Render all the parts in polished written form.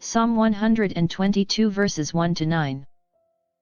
Psalm 122 verses 1 to 9.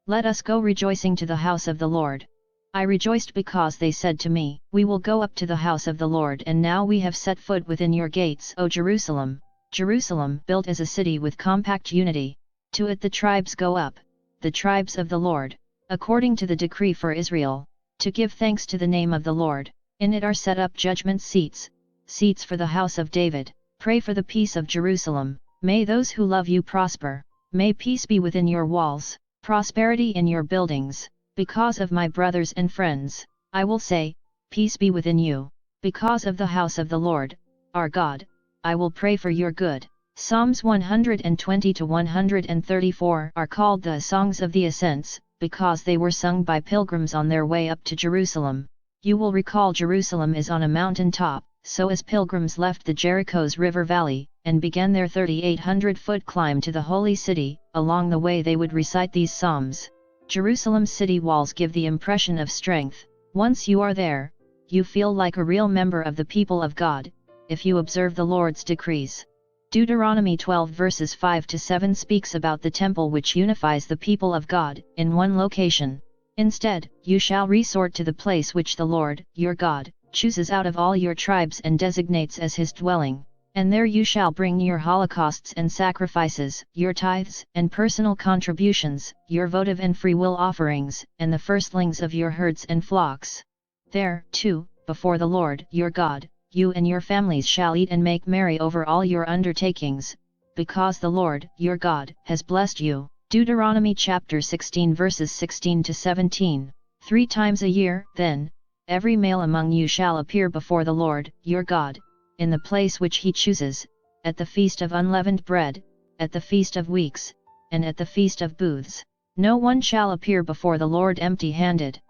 Let us go rejoicing to the house of the Lord. I rejoiced because they said to me, We will go up to the house of the Lord, and now we have set foot within your gates, O Jerusalem. Jerusalem, built as a city with compact unity. To it the tribes go up, the tribes of the Lord, according to the decree for Israel, to give thanks to the name of the Lord. In it are set up judgment seats, seats for the house of David. Pray for the peace of Jerusalem. May those who love you prosper. May peace be within your walls, prosperity in your buildings. Because of my brothers and friends, I will say, Peace be within you. Because of the house of the Lord, our God, I will pray for your good. Psalms 120 to 134 are called the Songs of the Ascents, because they were sung by pilgrims on their way up to Jerusalem. You will recall Jerusalem is on a mountain top, so as pilgrims left the Jericho's river valley, and began their 3,800-foot climb to the holy city, along the way they would recite these psalms. Jerusalem's city walls give the impression of strength. Once you are there, you feel like a real member of the people of God, if you observe the Lord's decrees. Deuteronomy 12 verses 5 to 7 speaks about the temple which unifies the people of God, in one location. Instead, you shall resort to the place which the Lord, your God, chooses out of all your tribes and designates as his dwelling. And there you shall bring your holocausts and sacrifices, your tithes and personal contributions, your votive and freewill offerings, and the firstlings of your herds and flocks. There, too, before the Lord your God, you and your families shall eat and make merry over all your undertakings, because the Lord your God has blessed you. Deuteronomy chapter 16 verses 16 to 17. 3 times a year, then, every male among you shall appear before the Lord your God, in the place which he chooses, at the feast of unleavened bread, at the feast of weeks, and at the feast of booths. No one shall appear before the Lord empty-handed,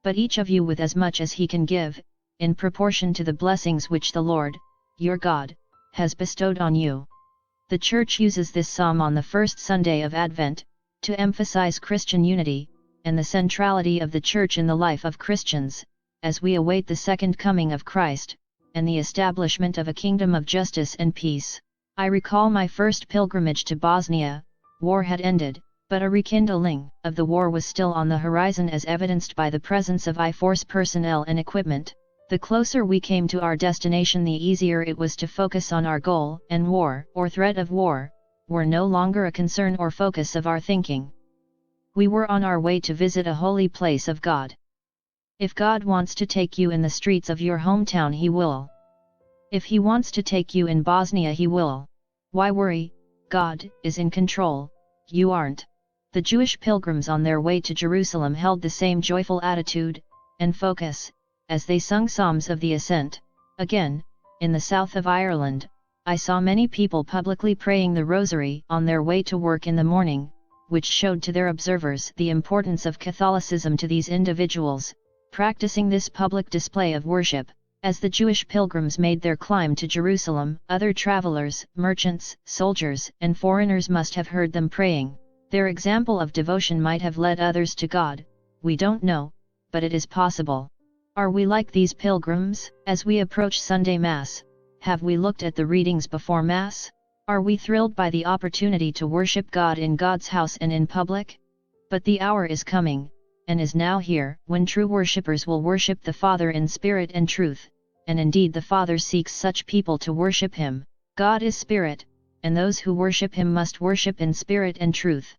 but each of you with as much as he can give, in proportion to the blessings which the Lord, your God, has bestowed on you. The Church uses this psalm on the first Sunday of Advent, to emphasize Christian unity, and the centrality of the Church in the life of Christians, as we await the second coming of Christ, and the establishment of a kingdom of justice and peace. I recall my first pilgrimage to Bosnia. War had ended, but a rekindling of the war was still on the horizon, as evidenced by the presence of I-Force personnel and equipment. The closer we came to our destination, the easier it was to focus on our goal, and war, or threat of war, were no longer a concern or focus of our thinking. We were on our way to visit a holy place of God. If God wants to take you in the streets of your hometown, he will. If he wants to take you in Bosnia, he will. Why worry? God is in control, you aren't. The Jewish pilgrims on their way to Jerusalem held the same joyful attitude and focus as they sung Psalms of the Ascent. Again, in the south of Ireland, I saw many people publicly praying the Rosary on their way to work in the morning, which showed to their observers the importance of Catholicism to these individuals, practicing this public display of worship. As the Jewish pilgrims made their climb to Jerusalem, other travelers, merchants, soldiers, and foreigners must have heard them praying. Their example of devotion might have led others to God. We don't know, but it is possible. Are we like these pilgrims? As we approach Sunday Mass, have we looked at the readings before Mass? Are we thrilled by the opportunity to worship God in God's house and in public? But the hour is coming, and is now here, when true worshippers will worship the Father in spirit and truth, and indeed the Father seeks such people to worship him. God is spirit, and those who worship him must worship in spirit and truth.